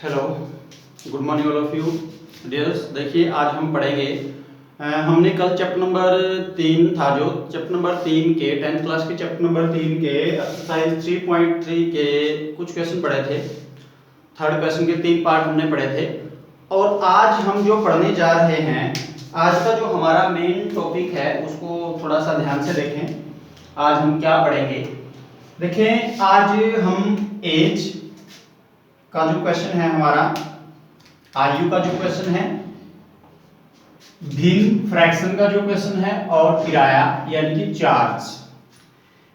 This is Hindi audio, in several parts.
Hello, good morning all of you dears. देखिए आज हम पढ़ेंगे हमने कल चैप्टर नंबर 3 था, जो चैप्टर नंबर 3 के 10th क्लास के चैप्टर नंबर 3 के एक्सरसाइज 3.3 के कुछ क्वेश्चन पढ़े थे। थर्ड क्वेश्चन के 3 पार्ट हमने पढ़े थे और आज हम जो पढ़ने जा रहे हैं, आज का जो हमारा मेन टॉपिक है उसको थोड़ा सा ध्यान से देखें। आज हम क्या पढ़ेंगे, देखें आज हम एज का जो क्वेश्चन है, हमारा आयु का जो क्वेश्चन है, भिन्न फ्रैक्शन का जो क्वेश्चन है और किराया यानी कि चार्ज,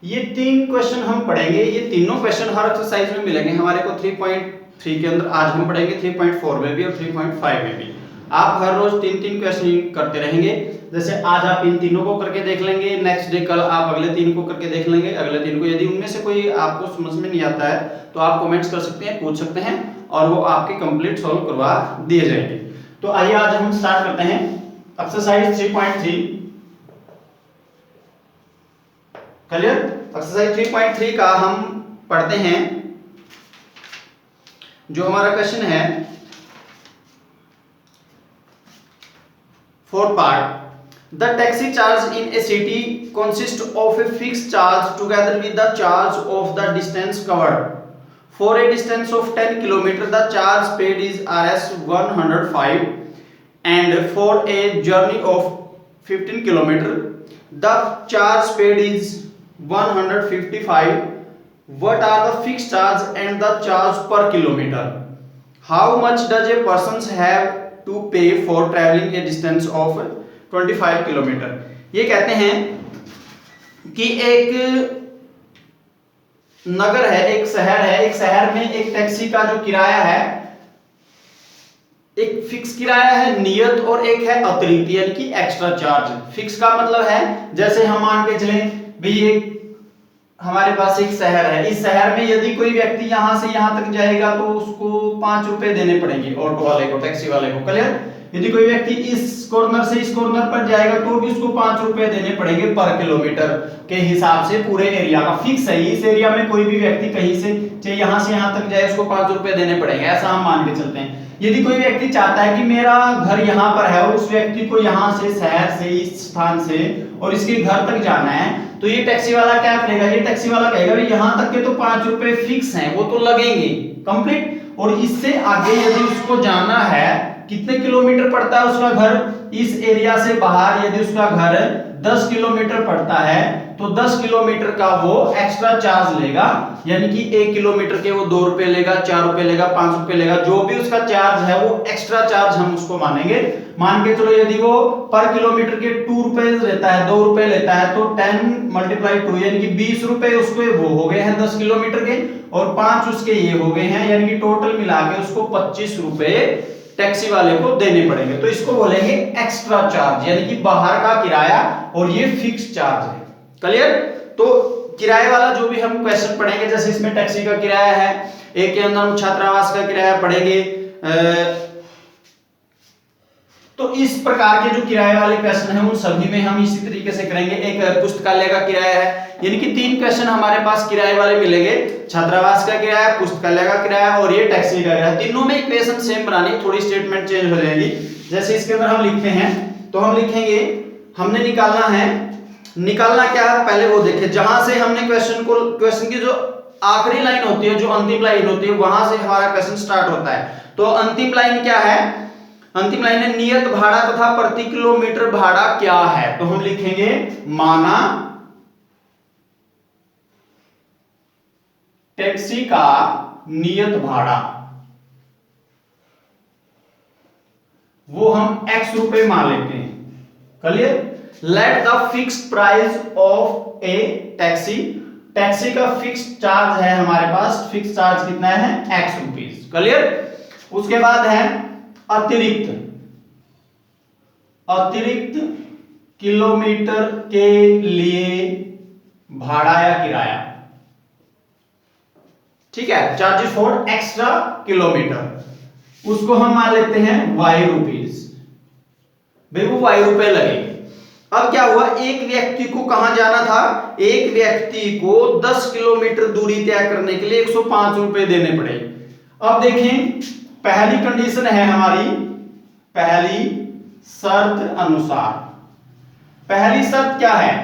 ये 3 क्वेश्चन हम पढ़ेंगे। ये तीनों क्वेश्चन हर एक्सरसाइज में मिलेंगे हमारे को 3.3 के अंदर। आज हम पढ़ेंगे 3.4 में भी और 3.5 में भी। आप हर रोज 3-3 क्वेश्चन करते रहेंगे। जैसे आज आप इन तीनों को करके देख लेंगे, नेक्स्ट डे कल आप अगले 3 को करके देख लेंगे, अगले 3 को। यदि उनमें से कोई आपको समझ में नहीं आता है तो आप कमेंट्स कर सकते हैं, पूछ सकते हैं और वो आपके कंप्लीट सॉल्व करवा दिए जाएंगे। तो आइए आज हम स्टार्ट करते हैं एक्सरसाइज 3.3। क्लियर? एक्सरसाइज 3.3 का हम पढ़ते हैं। जो हमारा क्वेश्चन है, 4th part. The taxi charge in a city consists of a fixed charge together with the charge of the distance covered. For a distance of 10 km, the charge paid is Rs 105, and for a journey of 15 km, the charge paid is 155. What are the fixed charge and the charge per kilometer? How much does a person have to pay for traveling a distance of 25 kilometre? ये कहते हैं कि एक नगर है, एक शहर है, एक शहर में एक टैक्सी का जो किराया है, एक फिक्स किराया है नियत और एक है अतिरिक्त यानी कि एक्स्ट्रा चार्ज। फिक्स का मतलब है, जैसे हम मान के चलें भी एक हमारे पास एक शहर है, इस शहर में यदि कोई व्यक्ति यहां से यहां तक जाएगा तो उसको 5 रुपए देने पड़ेंगे ऑटो वाले को, टैक्सी वाले को। क्लियर? यदि कोई व्यक्ति इस कॉर्नर से इस कॉर्नर पर जाएगा तो भी उसको 5 रुपए देने पड़ेंगे पर किलोमीटर के हिसाब से। पूरे एरिया का फिक्स है, इस एरिया में कोई भी व्यक्ति कहीं से चाहे यहां से यहां तक जाए उसको 5 रुपए देने पड़ेंगे, ऐसा हम मान के चलते हैं। यदि कोई व्यक्ति चाहता है कि मेरा घर यहाँ पर है और उस व्यक्ति को यहाँ से शहर से इस स्थान से और इसके घर तक जाना है, तो ये टैक्सी वाला क्या करेगा? ये टैक्सी वाला कहेगा भाई यहाँ तक के तो 5 रुपए फिक्स हैं, वो तो लगेंगे कंप्लीट, और इससे आगे यदि उसको जाना है, कितने किलोमीटर पड़ता है उसका घर इस एरिया से बाहर, यदि उसका घर 10 किलोमीटर पड़ता है तो 10 किलोमीटर का वो एक्स्ट्रा चार्ज लेगा, यानी कि 1 किलोमीटर के वो 2 रुपए लेगा, 4 रुपए लेगा, 5 रुपए लेगा, जो भी उसका चार्ज है वो एक्स्ट्रा चार्ज हम उसको मानेंगे। मान के चलो यदि वो पर किलोमीटर के 2 रुपए लेता है, 2 रुपए लेता है, तो 10 × 2 यानी कि 20 रुपए उसको वो हो गए हैं 10 किलोमीटर के, और 5 उसके ये हो गए हैं, यानी कि टोटल मिला के उसको 25 रुपए टैक्सी वाले को देने पड़ेंगे। तो इसको बोलेंगे एक्स्ट्रा चार्ज, यानी कि बाहर का किराया, और ये फिक्स चार्ज है। क्लियर? तो किराए वाला जो भी हम क्वेश्चन पढ़ेंगे, जैसे इसमें टैक्सी का किराया है, एक के अंदर हम छात्रावास का किराया पढ़ेंगे, तो इस प्रकार के जो किराए वाले क्वेश्चन हैं उन सभी में हम इसी तरीके से करेंगे। एक पुस्तकालय का किराया है, यानी कि 3 क्वेश्चन हमारे पास किराए वाले मिलेंगे, छात्रावास का किराया, पुस्तकालय का किराया और ये टैक्सी का किराया। तीनों में इक्वेशन सेम बनानी है, थोड़ी स्टेटमेंट चेंज हो जाएगी। जैसे इसके अंदर हम लिखते हैं तो हम लिखेंगे, हमने निकालना क्या है पहले वो देखें। जहां से हमने क्वेश्चन की जो आखिरी लाइन होती है, जो अंतिम लाइन होती है, वहां से हमारा क्वेश्चन स्टार्ट होता है। तो अंतिम लाइन क्या है? अंतिम लाइन है नियत भाड़ा तथा प्रति किलोमीटर भाड़ा क्या है। तो हम लिखेंगे माना टैक्सी का नियत भाड़ा, वो हम x रुपए मान लेते हैं। Clear? Let the fixed price of A taxi, taxi का फिक्स्ड चार्ज है हमारे पास, फिक्स्ड चार्ज कितना है? x rupees. क्लियर? उसके बाद है अतिरिक्त किलोमीटर के लिए भाड़ा या किराया। ठीक है? चार्जेस फॉर एक्स्ट्रा किलोमीटर, उसको हम मान लेते हैं y रुपीस। भाई वो y रुपए लगेंगे। अब क्या हुआ, एक व्यक्ति को कहां जाना था? एक व्यक्ति को 10 किलोमीटर दूरी तय करने के लिए 105 रुपए देने पड़े। अब देखें पहली कंडीशन है हमारी पहली शर्त अनुसार। पहली शर्त क्या है,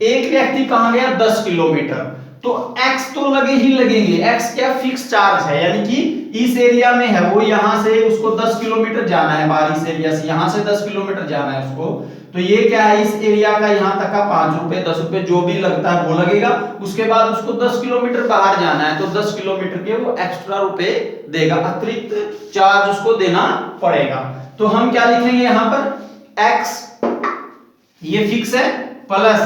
एक व्यक्ति कहां गया 10 किलोमीटर, तो x तो लगे ही लगेंगे, x क्या फिक्स चार्ज है, यानी कि इस एरिया में है वो, यहां से उसको 10 किलोमीटर जाना है, बाहरी से एरिया से यहां से 10 किलोमीटर जाना है उसको, तो ये क्या है इस एरिया का यहां तक का 5 रुपए 10 रुपए जो भी लगता है वो लगेगा। उसके बाद उसको 10 किलोमीटर बाहर जाना है, तो 10 किलोमीटर के वो एक्स्ट्रा रुपए देगा, अतिरिक्त चार्ज उसको देना पड़ेगा। तो हम क्या लिखेंगे यहां पर, x ये फिक्स है प्लस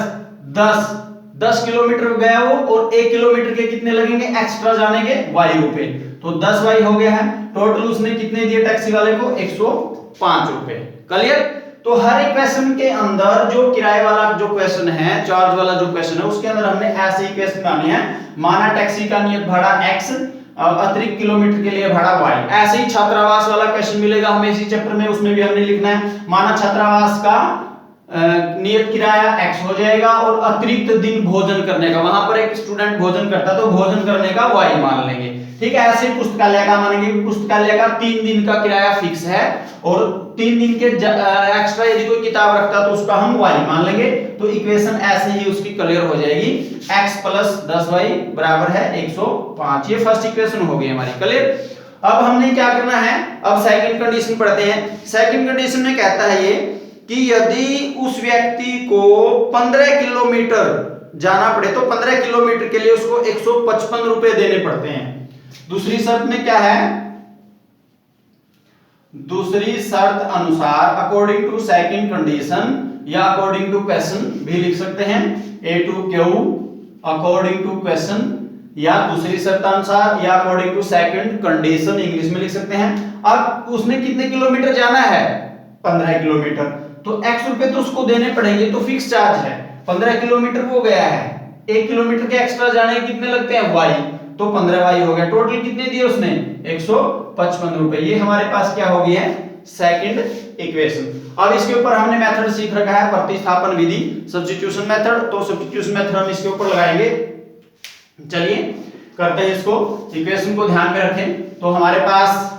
10 किलोमीटर गया वो, और 1 किलोमीटर के कितने लगेंगे एक्स्ट्रा जाने के y रुपए, तो 10 y हो गया है। टोटल उसने कितने दिए टैक्सी वाले को, 105 रुपए। क्लियर। तो हर इक्वेशन के अंदर जो किराए वाला जो क्वेश्चन है, चार्ज वाला जो क्वेश्चन है, उसके अंदर हमने ऐसे ही क्वेश्चन बनाने हैं। माना टैक्सी का नियत भाड़ा x, अतिरिक्त किलोमीटर के लिए भाड़ा y। ऐसे ही छात्रावास वाला क्वेश्चन मिलेगा हमें इसी चैप्टर में, उसमें भी हमने लिखना है। माना छात्रावास का नियत किराया x हो जाएगा, और अतिरिक्त दिन भोजन करने का, वहां पर एक स्टूडेंट भोजन करता तो भोजन करने का y मान लेंगे। ठीक है, ऐसे पुस्तकालय का मानेंगे, पुस्तकालय का 3 दिन का किराया फिक्स है, और 3 दिन के एक्स्ट्रा यदि कोई किताब रखता तो उसका हम y मान लेंगे। तो इक्वेशन ऐसे ही उसकी क्लियर हो जाएगी, x प्लस 10y बराबर है 105। ये फर्स्ट इक्वेशन हो गई हमारी क्लियर। अब हमने क्या करना है, अब सेकंड कंडीशन पढ़ते हैं। सेकंड कंडीशन में कहता है ये कि यदि उस व्यक्ति को 15 किलोमीटर जाना पड़े, तो 15 किलोमीटर के लिए उसको 155 रुपए देने पड़ते हैं। दूसरी शर्त में क्या है, दूसरी शर्त अनुसार अकॉर्डिंग टू सेकंड कंडीशन, या अकॉर्डिंग टू क्वेश्चन भी लिख सकते हैं, A to Q according to question, या दूसरी शर्त अनुसार, या according to second condition English में लिख सकते हैं। अब उसने कितने किलोमीटर जाना है, 15 किलोमीटर, तो x रुपए तो उसको देने पड़ेंगे, तो फिक्स चार्ज है। 15 किलोमीटर वो गया है, 1 किलोमीटर के एक्स्ट्रा जाने के कितने लगते हैं y, तो 15y हो गया। टोटल कितने दिए उसने, 155 रुपए। ये हमारे पास क्या हो गई है, सेकंड इक्वेशन। अब इसके ऊपर हमने मेथड सीख रखा है प्रतिस्थापन विधि, सब्स्टिट्यूशन मेथड, तो सब्स्टिट्यूशन मेथड हम इसके ऊपर लगाएंगे। चलिए करते हैं इसको, इक्वेशन को ध्यान में रखें। तो हमारे पास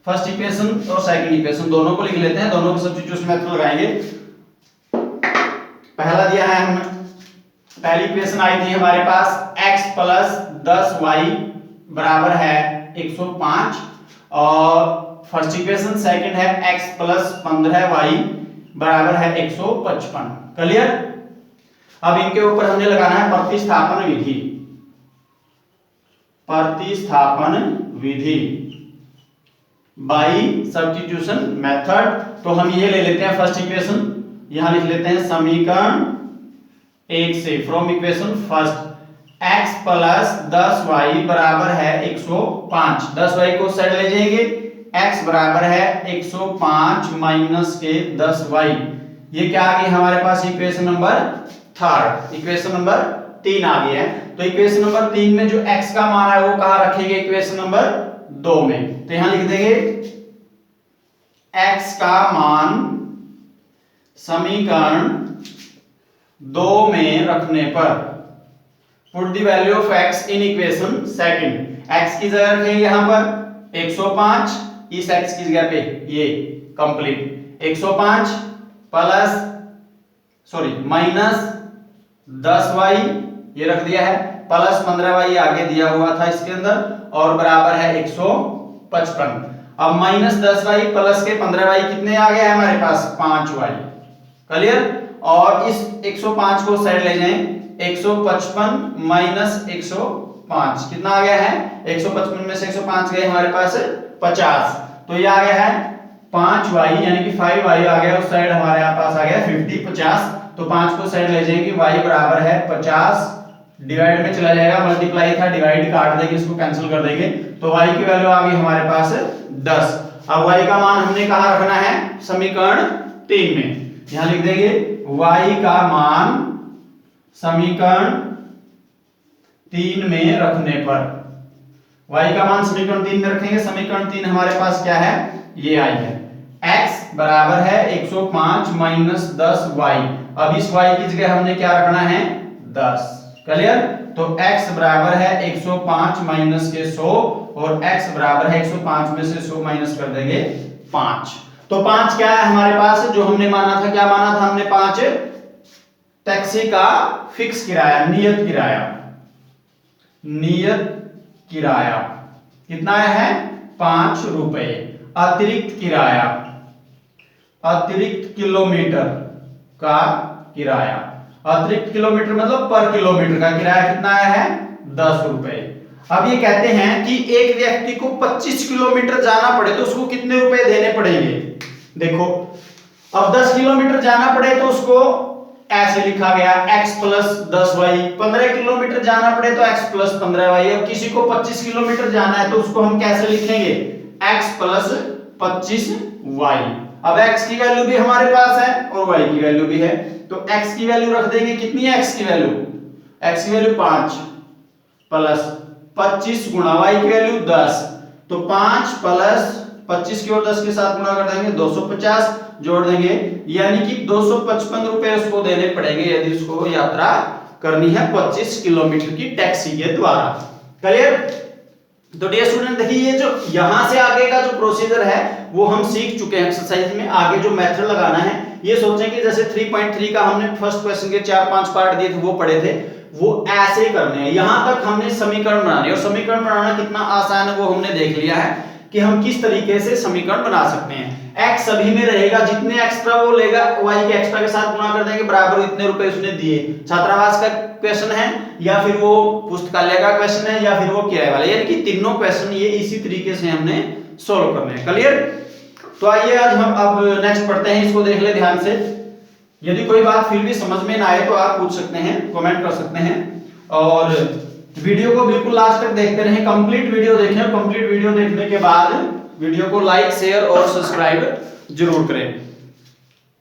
फर्स्ट इक्वेशन और सेकंड इक्वेशन दोनों को लिख लेते हैं, दोनों को सब्स्टिट्यूशन मेथड लगाएंगे। पहला दिया है हमने, पहली इक्वेशन आई थी हमारे पास x प्लस 10y बराबर है 105, और फर्स्ट इक्वेशन सेकंड है x प्लस 15y बराबर है 155। क्लियर। अब इनके ऊपर हमने लगाना है प्रतिस्थापन विधि, प्रतिस्थापन विधि बाई सब्स्टिट्यूशन मेथड। तो हम ये ले लेते हैं फर्स्ट इक्वेशन, यहां लिख लेते हैं समीकरण 1 से, from equation first, x plus 10y बराबर है 105। 10y को साइड ले जाएंगे, x बराबर है 105 माइनस के 10y। ये क्या आ गई हमारे पास, equation number third, equation number 3 आ गई है। तो इक्वेशन नंबर 3 में जो x का मान है वो कहां रखेंगे, इक्वेशन नंबर 2 में। तो यहां लिख देंगे x का मान समीकरण 2 में रखने पर, put the value of x in equation second. x की जगह रखेंगे यहां पर 105, इस x की जगह पे ये कंप्लीट 105 प्लस माइनस 10y ये रख दिया है, प्लस 15y आगे दिया हुआ था इसके अंदर, और बराबर है 155। अब माइनस 10y प्लस के 15y कितने आ गया है हमारे पास, 5y। क्लियर। और इस 105 को साइड ले जाएं, 155 माइनस 105 कितना आ गया है, 155 में से 105 गए हमारे पास 50, तो ये आ गया है 5y, यानी कि 5y आ गया उस साइड, हमारे पास आ गया 50। तो 5 को साइड ले जाएंगे, y बराबर है 50, डिवाइड में चला जाएगा, मल्टीप्लाई था डिवाइड काट देंगे, इसको कैंसिल कर देंगे, तो y की वैल्यू आ गई हमारे पास 10। अब y का मान हमने कहां रखना है, समीकरण 3 में। यहां लिख देंगे y का मान समीकरण 3 में रखने पर, y का मान समीकरण 3 में रखेंगे। समीकरण 3 हमारे पास क्या है, ये आई है, x बराबर है 105 माइनस 10y। अब इस y की जगह हमने क्या रखना है, 10। क्लियर। तो x बराबर है 105 माइनस के 100 और x बराबर है 105 में से 100 माइनस कर देंगे 5। तो 5 क्या है हमारे पास, जो हमने माना था, क्या माना था हमने, 5 टैक्सी का फिक्स किराया, नियत किराया, नियत किराया कितना है 5 रुपए। अतिरिक्त किराया, अतिरिक्त किलोमीटर का किराया, अतिरिक्त किलोमीटर मतलब पर किलोमीटर का किराया कितना है 10 रुपए। अब ये कहते हैं कि एक व्यक्ति को 25 किलोमीटर जाना पड़े तो उसको कितने रुपए देने पड़ेंगे। देखो अब 10 किलोमीटर जाना पड़े तो उसको ऐसे लिखा गया x प्लस 10y, 15 किलोमीटर जाना पड़े तो x प्लस 15y। अब किसी को 25 किलोमीटर जाना है तो उसको हम कैसे लिखेंगे, x प्लस 25y। अब x की वैल्यू भी हमारे पास है और y की वैल्यू भी है, तो x की वैल्यू रख देंगे, कितनी है x की वैल्यू, x की वैल्यू 5 प्लस 25 गुणा y की वैल्यू 10, तो 5 प्लस 25 की और 10 के साथ गुणा कर देंगे 250 जोड़ देंगे, यानी कि 255 रुपए उसको देने पड़ेंगे यदि उसको यात्रा करनी है 25 किलोमीटर की टैक्सी के द्वारा। क्लियर। तो डियर स्टूडेंट देखिए ये जो यहां से आगे का जो प्रोसीजर है वो हम सीख चुके हैं एक्सरसाइज में। आगे जो मेथड लगाना है ये सोचें कि जैसे 3.3 का हमने फर्स्ट क्वेश्चन के 4-5 पार्ट दिए थे वो पढ़े थे, वो ऐसे ही करने हैं। यहां तक हमने समीकरण बनाने, और समीकरण बनाना कितना आसान है वो हमने देख लिया है कि हम किस तरीके से समीकरण बना सकते हैं। x सभी में रहेगा, जितने एक्स्ट्रा वो लेगा y के एक्स्ट्रा के साथ गुणा कर देंगे, बराबर इतने रुपए उसने दिए। छात्रावास का क्वेश्चन है या फिर वो पुस्तकालय का क्वेश्चन है या फिर वो किराए वाला, यानी कि तीनों क्वेश्चन ये इसी तरीके से हमने सोल्व करने हैं। क्लियर। तो आइए आज हम अब नेक्स्ट पढ़ते हैं, इसको देख ले ध्यान से। यदि कोई बात फिर भी समझ में ना आए तो आप पूछ सकते हैं, कमेंट कर सकते हैं, और वीडियो को बिल्कुल लास्ट तक देखते रहें, कंप्लीट वीडियो देखें, और कंप्लीट वीडियो देखने के बाद वीडियो को लाइक शेयर और सब्सक्राइब जरूर करें।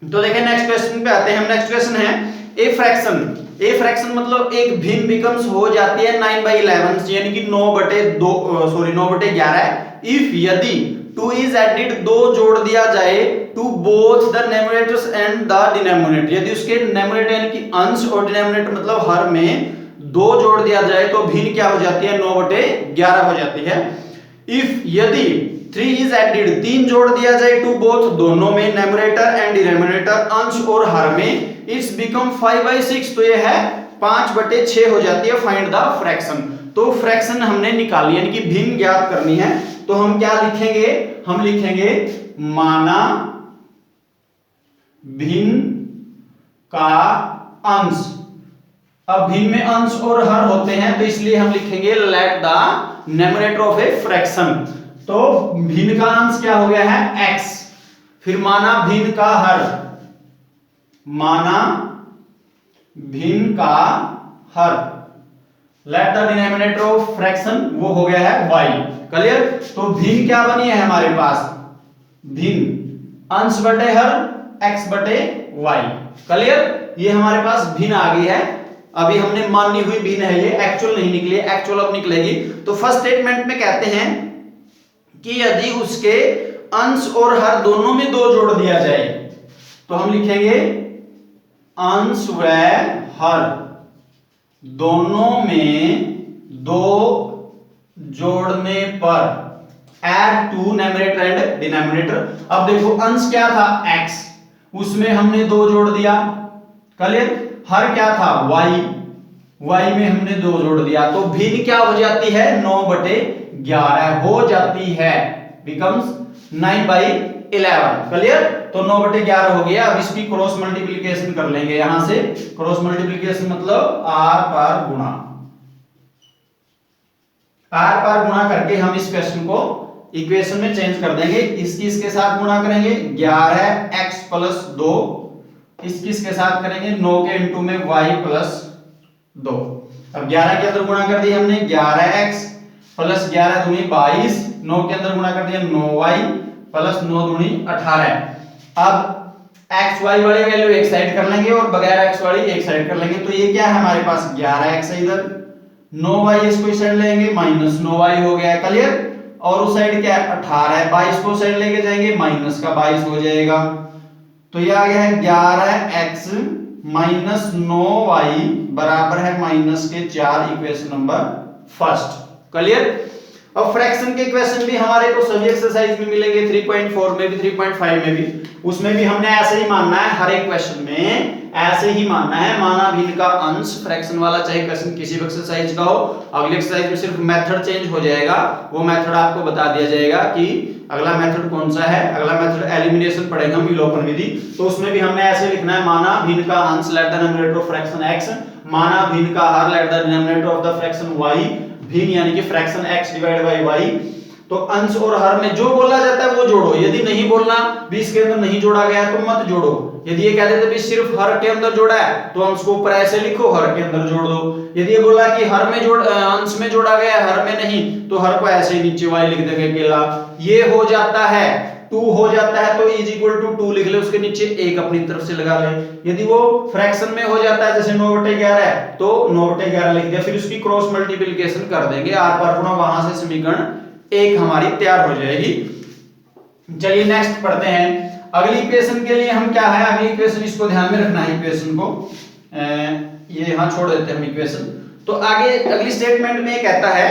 तो देखिए नेक्स्ट क्वेश्चन पे आते हैं हम। नेक्स्ट क्वेश्चन है ए फ्रैक्शन। ए फ्रैक्शन मतलब एक भिन्न बिकम्स हो जाती है 9/11, यानी कि 9/11 इफ यदि 2 इज एडेड, 2 जोड़ दिया जाए, to both the numerators and the denominator, यदि उसके न्यूमरेटर यानी कि अंश और डिनोमिनेटर मतलब हर में 2 जोड़ दिया जाए तो भिन्न क्या हो जाती है 9/11 हो जाती है। इफ यदि 3 इज एडेड, 3 जोड़ दिया जाए, टू बोथ दोनों में, न्यूमरेटर एंड डिनोमिनेटर अंश और हर में, इट्स बिकम 5/6, तो ये है 5/6 हो जाती है। Find the fraction. तो फ्रैक्शन हमने निकाली यानी कि भिन्न ज्ञात करनी है, तो हम क्या लिखेंगे, हम लिखेंगे माना भिन्न का अंश। अब भिन्न में अंश और हर होते हैं तो इसलिए हम लिखेंगे late the numerator of a fraction. तो भिन्न का अंश क्या हो गया है x, फिर माना भिन्न का हर, माना भिन्न का हर, let the denominator of fraction वो हो गया है y। क्लियर। तो भिन्न क्या बनी है हमारे पास, भिन्न अंश बटे हर x/y। क्लियर। ये हमारे पास भिन्न आ गई है, अभी हमने मानी हुई भिन्न है, ये एक्चुअल नहीं निकली, एक्चुअल अब निकलेगी। तो फर्स्ट स्टेटमेंट में कहते हैं कि यदि उसके अंश और हर दोनों में 2 जोड़ दिया जाए तो हम लिखेंगे अंश व हर दोनों में 2 जोड़ने पर, add to numerator and denominator. अब देखो अंश क्या था x, उसमें हमने 2 जोड़ दिया। क्लियर। हर क्या था y में हमने 2 जोड़ दिया, तो भिन्न क्या हो जाती है 9/11 हो जाती है, बिकम्स 9/11। क्लियर। तो 9/11 हो गया। अब इसकी क्रॉस मल्टीप्लिकेशन कर लेंगे, यहां से क्रॉस मल्टीप्लिकेशन मतलब r पर गुणा, r पर गुणा करके हम इस क्वेश्चन को इक्वेशन में चेंज कर देंगे। इसके साथ गुणा करेंगे 11x + 2, इसके साथ करेंगे 9 के इंटू में y + 2। अब 11 के अंदर गुणा कर दिया हमने 11x + 11 दूनी 22, 9 के अंदर गुणा कर दिया 9y + 9 दूनी 18। अब x y वाली वैल्यू एक साइड कर लेंगे और बगैर x वाली एक साइड कर लेंगे, तो ये क्या है हमारे पास 11x है इधर, 9y इसको इस साइड लेंगे -9y हो गया। क्लियर। और उस साइड क्या है 18 है, 22 को साइड लेके जाएंगे -22 हो जाएगा, तो ये आ गया है 11x माइनस 9y बराबर है माइनस के 4 इक्वेशन नंबर फर्स्ट। क्लियर। अब फ्रैक्शन के इक्वेशन भी हमारे को सभी एक्सरसाइज में मिलेंगे, 3.4 में भी 3.5 में भी, उसमें भी हमने ऐसे ही मानना है, हर एक क्वेश्चन में ऐसे ही मानना है, माना भिन्न का अंश फ्रैक्शन वाला, चाहे क्वेश्चन किसी भी एक्सरसाइज का हो। अगली एक्सरसाइज में सिर्फ मेथड चेंज हो जाएगा, वो मेथड आपको बता दिया जाएगा कि अगला मेथड कौन सा है। अगला मेथड एलिमिनेशन पढ़ेंगे हम, विलोपन विधि, तो उसमें भी हमने ऐसे लिखना है, माना भिन्न का अंश let the numerator of fraction x, माना भिन्न का हर let the denominator of the fraction y, भिन्न यानी कि fraction x divide by y। तो अंश और हर में जो बोला जाता है वो जोड़ो, यदि नहीं बोलना भी इसके अंदर नहीं जोड़ा गया तो मत जोड़ो। यदि ये कहते थे भी सिर्फ हर के अंदर जोड़ा है तो अंश को ऊपर ऐसे लिखो, हर के अंदर जोड़ दो। यदि ये बोला कि हर में अंश में जोड़ा गया है, हर में नहीं, तो हर को ऐसे ही नीचे y लिख देंगे अकेला। ये हो जाता है 2 हो जाता है तो इज इक्वल टू 2 लिख ले, उसके नीचे 1 अपनी तरफ से लगा ले। यदि वो फ्रैक्शन में हो जाता है जैसे 9/11 है तो 9/11 लिख दिया, फिर उसकी क्रॉस मल्टीप्लिकेशन कर देंगे, आर पार गुणा, वहां से समीकरण 1 हमारी तैयार हो जाएगी। चलिए नेक्स्ट पढ़ते हैं। अगली इक्वेशन के लिए हम क्या है, अगली इक्वेशन इसको ध्यान में रखना है, इक्वेशन को ये यहां छोड़ देते हैं हम इक्वेशन। तो आगे अगली स्टेटमेंट में ये कहता है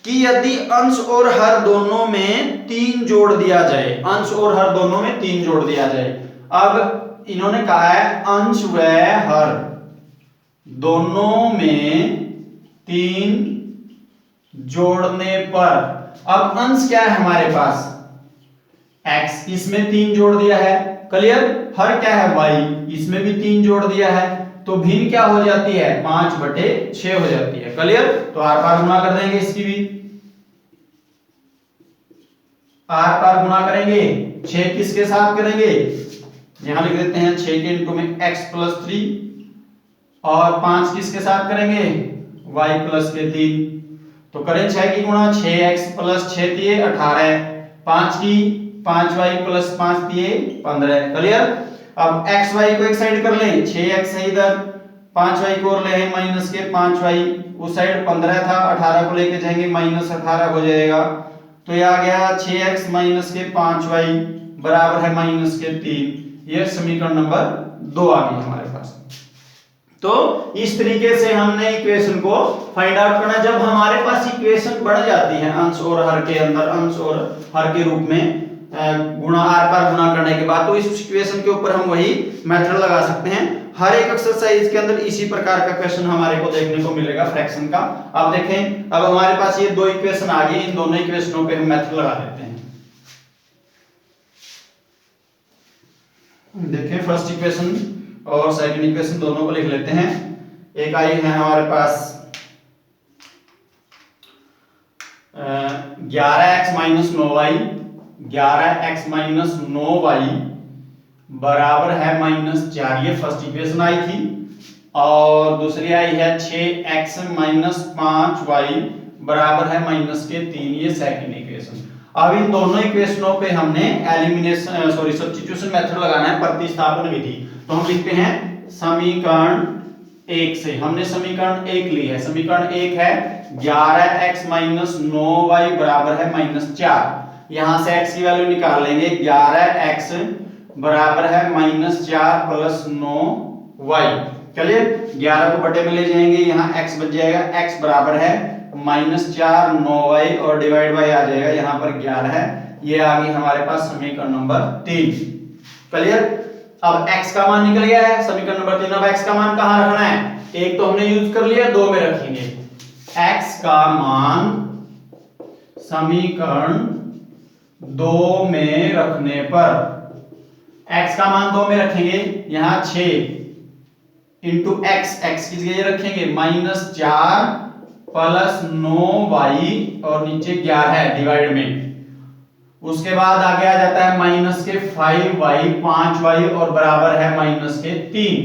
कि यदि अंश और हर दोनों में 3 जोड़ दिया जाए, अंश और हर दोनों में 3 जोड़ दिया जाए। अब इन्होंने कहा है अंश व हर दोनों में 3 जोड़ने पर, अब अंश क्या है हमारे पास x, इसमें 3 जोड़ दिया है, क्लियर। हर क्या है y, इसमें भी 3 जोड़ दिया है, तो भिन्न क्या हो जाती है 5/6 हो जाती है, क्लियर। तो आर पार गुणा कर देंगे, इसकी भी आर पार गुणा करेंगे, 6 किसके साथ करेंगे, यहां लिख देते हैं 6 के इनटू में x + 3, और 5 किसके साथ करेंगे y + के 3। तो करें 6 की गुणा, 6x + 6 दिए 18, 5 की 5y + 5 दिए 15, क्लियर। अब xy को एक साइड कर लें, 6x है इधर, 5y को और ले हैं माइनस के 5y, उस साइड 15 था, 18 को लेके जाएंगे -18 हो जाएगा। तो ये आ गया 6x - के 5y बराबर है -3। ये समीकरण नंबर 2 आ गई हमारे पास। तो इस तरीके से हमने इक्वेशन को फाइंड आउट करना। जब हमारे पास इक्वेशन बढ़ जाती है अंश और हर के अंदर, अंश और हर के रूप में गुणा, आर पार गुणा करने के बाद, तो इस इक्वेशन के ऊपर हम वही मेथड लगा सकते हैं। हर एक एक्सरसाइज के अंदर इसी प्रकार का क्वेश्चन हमारे को देखने को मिलेगा फ्रैक्शन का। अब देखें, अब हमारे पास ये 2 इक्वेशन आ गई, इन दोनों इक्वेशनों पे हम मेथड लगा देते हैं। देखें फर्स्ट इक्वेशन और सेकंड इक्वेशन दोनों को लिख लेते हैं। एक आई है हमारे पास 11x - 9y, 11x - 9y बराबर है -4, ये फर्स्ट इक्वेशन आई थी। और दूसरी आई है 6x - 5y बराबर है -3, ये सेकंड इक्वेशन। अब इन दोनों इक्वेशनों पे हमने एलिमिनेशन सब्स्टिट्यूशन मेथड लगाना है, प्रतिस्थापन विधि। तो हम लिखते हैं समीकरण 1 से, हमने समीकरण 1 ली है। समीकरण 1 है 11x - 9y बराबर है -4। यहां से x की वैल्यू निकाल लेंगे, 11x बराबर है -4 + 9y, चलिए 11 को बटे में ले जाएंगे, यहाँ x बच जाएगा, x बराबर है -4 9y और डिवाइड बाय आ जाएगा, यहाँ पर 11 है। ये आ गई हमारे पास समीकरण नंबर 3, क्लियर। अब x का मान निकल गया है, समीकरण नंबर 3। अब x का मान कहां रखना है, एक तो हमने यूज कर लिया, 2 में रखेंगे। x का मान समीकरण 2 में रखने पर, x का मान 2 में रखेंगे, यहां 6 इंटू x की जगह रखेंगे -4 + 9y और नीचे 11 है डिवाइड में। उसके बाद आगे आ जाता है -5y 5y और बराबर है -3,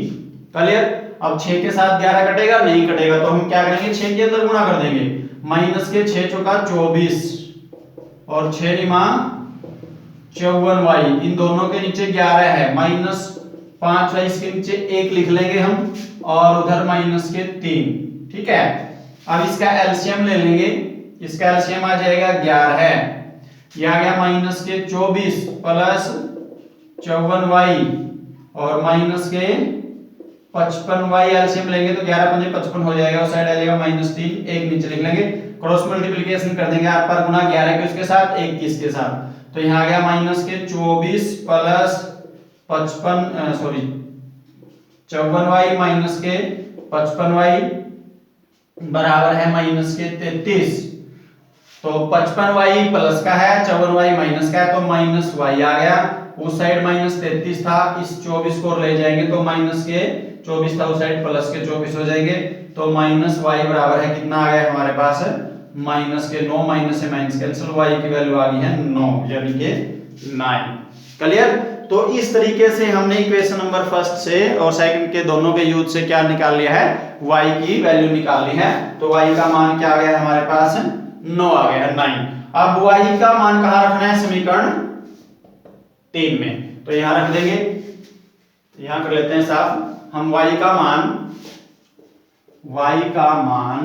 क्लियर। अब 6 के साथ 11 कटेगा, नहीं कटेगा, तो हम क्या करेंगे 6 के अंदर गुणा कर देंगे, -6 × 24 और 6 × 54y, इन दोनों के नीचे 11 है, -5y इसके नीचे 1 लिख लेंगे हम, और उधर -3, ठीक है। अब इसका एलसीएम ले लेंगे, इसका एलसीएम आ जाएगा 11 है, ये आ गया -24 + 54y और -5 55y एलसीएम लेंगे तो 11 पंजे 55 हो जाएगा, उस साइड आ जाएगा -3, एक नीचे लिख लेंगे, क्रॉस मल्टीप्लिकेशन कर देंगे, आर पार गुना 11 के उसके साथ 21 के साथ, तो यहाँ आ गया -24 प्लस 54y माइनस के 55y बराबर है -33। तो 55y प्लस का है, 54y माइनस का है, तो -y आ गया, उस साइड -33 था, इस 24 को ले जाएंगे तो -24 था, उस साइड प्लस के 24 हो जाएंगे, तो -y बराबर है कितना आ गया हमारे पास -9, माइनस से माइनस कैंसिल, y की वैल्यू आ गई है 9 यानी कि 9। क्लियर? तो इस तरीके से हमने इक्वेशन नंबर फर्स्ट से और सेकंड के दोनों के यूज से क्या निकाल लिया है, y की वैल्यू निकाल ली है। तो y का मान क्या आ गया हमारे पास 9 आ गया, 9। अब y का मान कहां रखना है, समीकरण 3 में, तो यहां रख देंगे, यहां कर लेते हैं साफ हम y का मान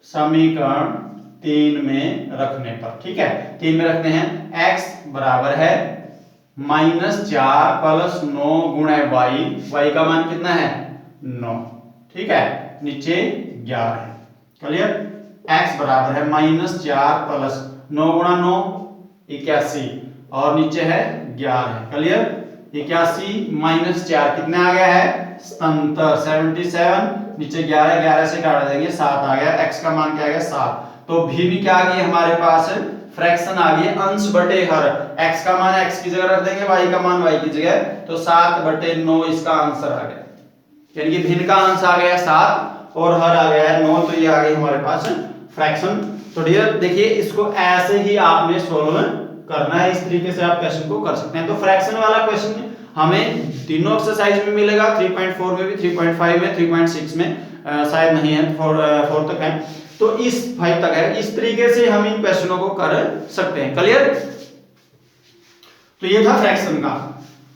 समीकरण 3 में रखने पर, ठीक है, 3 में रखते हैं, x बराबर है -4 प्लस 9 गुणा y का मान कितना है 9, ठीक है, नीचे 11 है। क्लियर? x बराबर है -4 प्लस 9 गुणा 9 81 और नीचे है 11 है। क्लियर? 81 -4 कितने आ गया है 77, नीचे 11 से काट देंगे 7 आ गया, x का मान क्या आ गया 7। तो भिन्न क्या आ गई हमारे पास, फ्रैक्शन आ गई अंश बटे हर, x का मान x की जगह रख देंगे, y का मान y की जगह, तो 7/9 इसका आंसर आ गया, यानी कि भिन्न का अंश आ गया 7 और हर आ गया है 9, तो ये आ गई हमारे पास फ्रैक्शन। तो डियर देखिए इसको ऐसे ही आपने सोल्व करना है, इस तरीके से आप क्वेश्चन को कर सकते हैं। तो फ्रैक्शन वाला क्वेश्चन हमें तीनों एक्सरसाइज में मिलेगा, 3.4 में भी, 3.5 में, 3.6 में शायद नहीं है, 4 तक है, तो इस 5 तक है। इस तरीके से हम इन क्वेश्चनों को कर सकते हैं। क्लियर? तो ये था फ्रैक्शन का।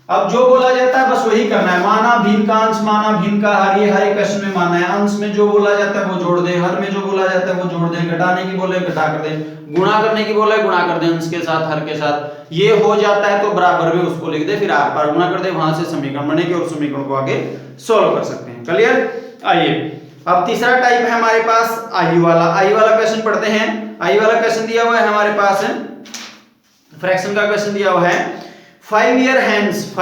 अब जो बोला जाता है बस वही करना है, माना भिन्न का अंश, माना भिन्न का हर, ये हर एक क्वेश्चन में माना है, अंश में जो बोला जाता है वो जोड़ दे, हर में जो बोला जाता है वो जोड़ दे, घटाने की बोले घटा कर दे, गुणा करने की बोले गुणा कर दे, अंश के साथ हर के साथ, ये हो जाता है तो बराबर में उसको लिख दे, फिर आर पार गुणा कर दे, वहां से समीकरण बनेगी और समीकरण को आगे सोल्व कर सकते हैं। क्लियर? आइए अब तीसरा टाइप है हमारे पास आई वाला क्वेश्चन पढ़ते हैं। आई वाला क्वेश्चन दिया हुआ है हमारे पास, फ्रैक्शन का क्वेश्चन दिया हुआ है, 5 ईयर हैंस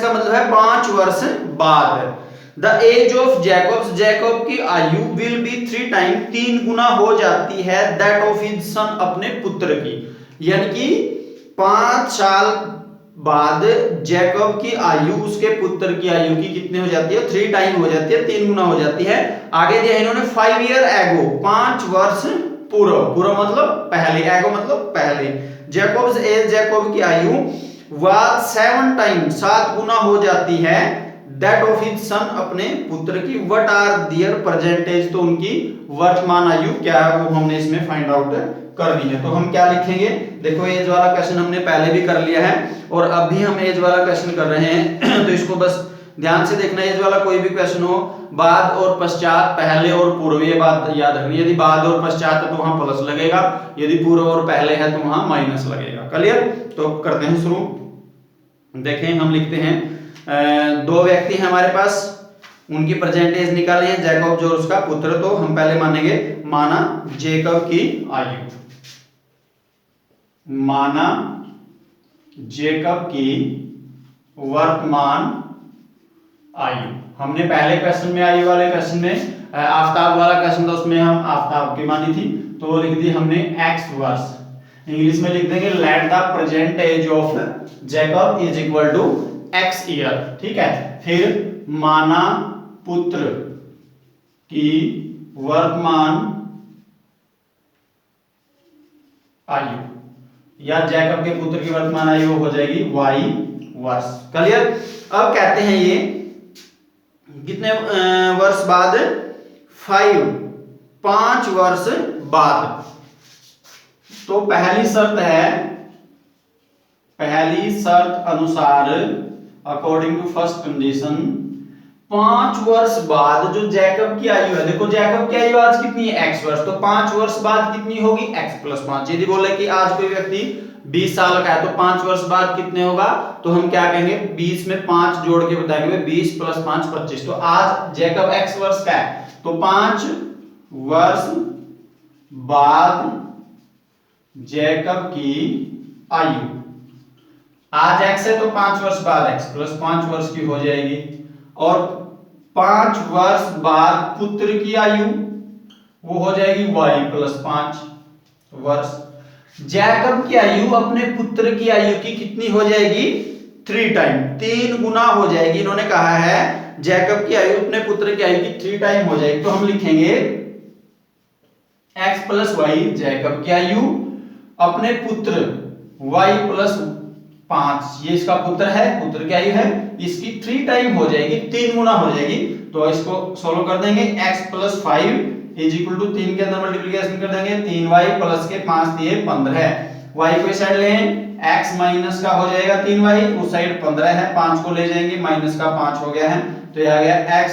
का मतलब है 5 वर्ष बाद, द एज ऑफ जैकब की आयु विल बी 3 टाइम, 3 गुना हो जाती है दैट ऑफ हिज सन, अपने पुत्र की, यानी कि 5 साल बाद जैकब की आयु उसके पुत्र की आयु की कितनी हो जाती है 3 टाइम हो जाती है, 3 गुना हो जाती है। आगे दिया इन्होंने 5 ईयर एगो, 5 वर्ष पूर्व मतलब पहले, एगो मतलब पहले, जैकब्स एज जैकब की आयु वह 7 टाइम 7 गुना हो जाती है दैट ऑफ हिज सन, अपने पुत्र की, what are their present age, तो उनकी वर्तमान आयु क्या है वो हमने इसमें फाइंड आउट करनी है। तो हम क्या लिखेंगे, देखो एज वाला क्वेश्चन हमने पहले भी कर लिया है और अभी हम एज वाला क्वेश्चन कर रहे हैं तो इसको बस ध्यान से देखना, एज वाला कोई भी क्वेश्चन हो, बाद और पश्चात, पहले और पूर्व, ये बात याद रखनी, यदि बाद और पश्चात है तो वहां प्लस लगेगा, यदि पूर्व और पहले है तो वहां माइनस लगेगा। क्लियर? तो करते हैं शुरू। देखें हम लिखते हैं 2 व्यक्ति हैं हमारे पास, उनकी प्रेजेंट एज निकाली है, जैकब जो उसका पुत्र, तो हम पहले मानेंगे, माना जैकब की आयु, माना जैकब की वर्तमान आयु, हमने पहले क्वेश्चन में आयु वाले क्वेश्चन में आफ्ताब वाला क्वेश्चन था उसमें हम आफ्ताब की मानी थी, तो लिख दी हमने x वर्ष, इंग्लिश में लिख देंगे let the present age of Jacob is equal to x year, ठीक है। फिर माना पुत्र की वर्तमान आयु, या जैकब के पुत्र की वर्तमान आयु हो जाएगी y वर्ष। क्लियर? अब कहते हैं ये कितने वर्ष बाद, 5 वर्ष बाद। तो पहली शर्त अनुसार अकॉर्डिंग टू फर्स्ट कंडीशन 5 वर्ष बाद जो जैकब की आयु है, देखो जैकब की आयु आज कितनी है x वर्ष, तो 5 वर्ष बाद कितनी होगी x + 5। यदि बोले कि आज कोई व्यक्ति 20 साल का है तो 5 वर्ष बाद कितने होगा, तो हम क्या कहेंगे 20 में 5 जोड़ के बताएंगे 20 + 5 25। तो आज जैकब x वर्ष का है तो 5 वर्ष बाद जैकब की आयु, आज x है तो 5 वर्ष बाद x + 5 वर्ष की हो जाएगी, और 5 वर्ष बाद पुत्र की आयु वो हो जाएगी y + 5 वर्ष। जैकब की आयु अपने पुत्र की आयु की कितनी हो जाएगी, 3 टाइम, 3 गुना हो जाएगी। इन्होंने कहा है जैकब की आयु अपने पुत्र की आयु की 3 टाइम हो जाएगी। तो हम लिखेंगे x + y जैकब की आयु अपने पुत्र y + 5, ये इसका पुत्र है, पुत्र की आयु है, इसकी 3 टाइम हो जाएगी, 3 गुना हो जाएगी। तो इसको सोल्व कर देंगे, x + 5 = 3 के अंदर मल्टीप्लिकेशन कर देंगे, 3y + के 5 दिए 15, y को इस साइड ले x माइनस का हो जाएगा 3y, उस साइड 15 है, 5 को ले जाएंगे, माइनस का 5 हो गया है, तो ये आ गया x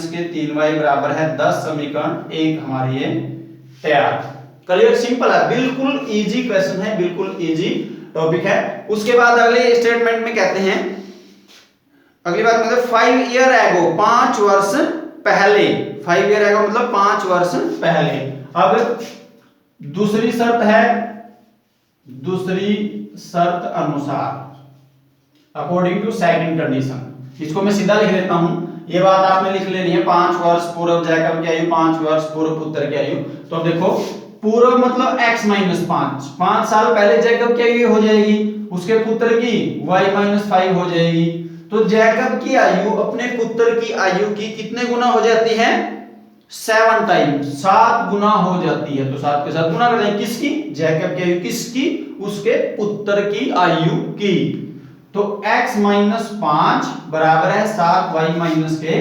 - के 3y बराबर है 10। समीकरण 1 हमारी ये तैयार। क्लियर, सिंपल है, बिल्कुल इजी क्वेश्चन है, बिल्कुल इजी टॉपिक है। उसके बाद अगले स्टेटमेंट में कहते हैं, अगली बात मतलब 5 ईयर एगो, 5 वर्ष पहले, 5 ईयर एगो मतलब 5 वर्ष पहले। अब दूसरी शर्त है, दूसरी शर्त अनुसार अकॉर्डिंग टू सेकंड कंडीशन, इसको मैं सीधा लिख लेता हूं, ये बात आपने लिख लेनी है। 5 वर्ष पूर्व जैकब की आयु, 5 वर्ष पूर्व पुत्र की आयु। तो अब देखो पूर्व मतलब x - 5, 5 साल पहले जैकब की आयु हो जाएगी, उसके पुत्र की y - 5 हो जाएगी। तो जैकब की आयु अपने पुत्र की आयु की कितने गुना हो जाती है, 7 टाइम, 7 गुना हो जाती है। तो 7 के साथ गुना कर देंगे, किसकी, जैकब की आयु, किसकी, उसके पुत्र की आयु की। तो x - 5 बराबर है 7y - के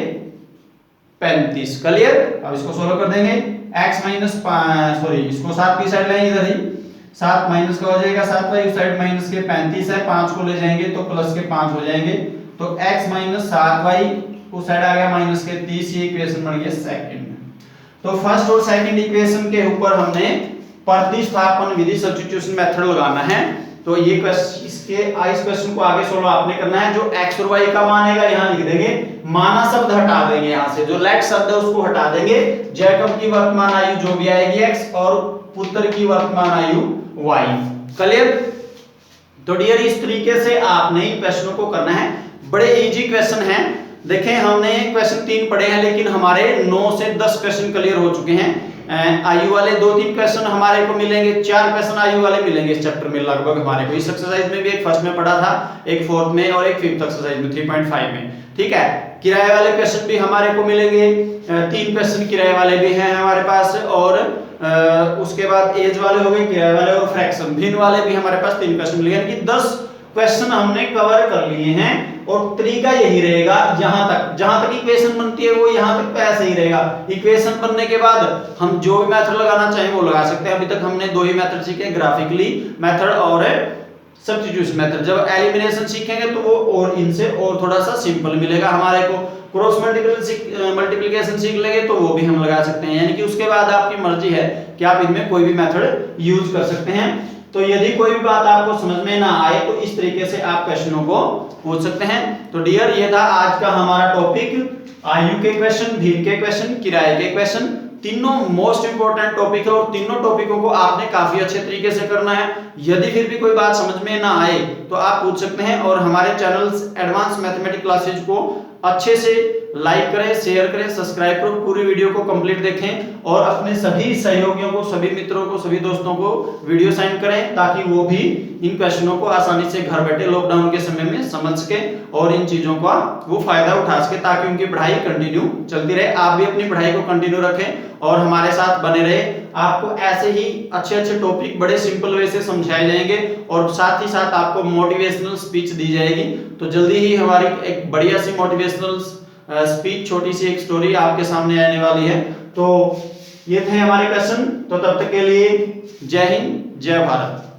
35। क्लियर, अब इसको सोल्व कर देंगे, x - 5 सॉरी इसको 7 की साइड लाएंगे, इधर ही 7 माइनस का हो जाएगा 7y, उस साइड माइनस के 35 है, 5 को ले जाएंगे तो प्लस के 5 हो जाएंगे। तो x - 7y उस साइड आ गया माइनस के 30, ये इक्वेशन बन गया सेकंड में। तो फर्स्ट और सेकंड इक्वेशन के ऊपर हमने प्रतिस्थापन विधि सब्स्टिट्यूशन मेथड लगाना है। तो ये क्वेश्चन, इसके इस क्वेश्चन को आगे सोल्व आपने करना है। जो x और y का मान आएगा यहां लिख देंगे, माना शब्द हटा देंगे, यहां से जो लेट शब्द है उसको हटा देंगे। जैकब की वर्तमान आयु जो भी आएगी x और पुत्र की वर्तमान आयु y। क्लियर, तो डियर इस तरीके से आपने इन क्वेश्चनों को करना है, बड़े इजी क्वेश्चन हैं। देखें हमने क्वेश्चन 3 पढ़े हैं, लेकिन हमारे 9 से 10 क्वेश्चन क्लियर हो चुके हैं। आयु वाले 2-3 क्वेश्चन हमारे को मिलेंगे, 4 क्वेश्चन आयु वाले मिलेंगे इस चैप्टर में लगभग हमारे को। इस एक्सरसाइज में भी एक फर्स्ट में पढ़ा था, एक फोर्थ में और एक फिफ्थ एक्सरसाइज में 3.5 में, ठीक है। किराए वाले क्वेश्चन भी हमारे को मिलेंगे, 3 क्वेश्चन किराए वाले भी हैं हमारे पास, और उसके बाद एज वाले हो गए, किराए वाले और फ्रैक्शन भिन्न वाले भी हमारे पास 3 क्वेश्चन मिलेंगे, यानी कि 10 क्वेश्चन हमने कवर कर लिए हैं। और तरीका यही रहेगा, जहां तक इक्वेशन बनती है वो यहां तक तो ऐसे ही रहेगा। इक्वेशन बनने के बाद हम जो भी मेथड लगाना चाहें वो लगा सकते हैं। अभी तक हमने 2 ही मेथड सीखे, ग्राफिकली मेथड और सब्स्टिट्यूशन मेथड। जब एलिमिनेशन सीखेंगे तो वो और इनसे और थोड़ा सा सिंपल मिलेगा हमारे को। क्रॉस मल्टीप्लिकेशन सीख लेंगे तो वो भी हम लगा सकते हैं, यानी कि उसके बाद आपकी मर्जी है कि आप इनमें कोई भी मेथड यूज कर सकते हैं। तो यदि कोई भी बात आपको समझ में ना आए तो इस तरीके से आप क्वेश्चनों को पूछ सकते हैं। तो डियर ये था आज का हमारा टॉपिक, आयु के क्वेश्चन, भिन्न के क्वेश्चन, किराए के क्वेश्चन, तीनों मोस्ट इंपोर्टेंट टॉपिक है और तीनों टॉपिकों को आपने काफी अच्छे तरीके से करना है। यदि फिर भी कोई बात समझ में ना आए तो आप पूछ सकते हैं, और हमारे चैनल्स एडवांस मैथमेटिक्स क्लासेज को अच्छे से लाइक करें, शेयर करें, सब्सक्राइब करो, पूरी वीडियो को कंप्लीट देखें और अपने सभी सहयोगियों को, सभी मित्रों को, सभी दोस्तों को वीडियो सेंड करें ताकि वो भी इन क्वेश्चनों को आसानी से घर बैठे लॉकडाउन के समय में समझ सके और इन चीजों का वो फायदा उठा सके, ताकि उनकी पढ़ाई कंटिन्यू चलती रहे। आप भी अपनी पढ़ाई को कंटिन्यू रखें और हमारे साथ बने रहे। आपको ऐसे ही अच्छे अच्छे टॉपिक बड़े सिंपल वे से समझाए जाएंगे और साथ ही साथ आपको मोटिवेशनल स्पीच दी जाएगी। तो जल्दी ही हमारी एक बढ़िया सी मोटिवेशनल स्पीच, छोटी सी एक स्टोरी आपके सामने आने वाली है। तो ये थे हमारे क्वेश्चन। तो तब तक के लिए जय हिंद, जय भारत।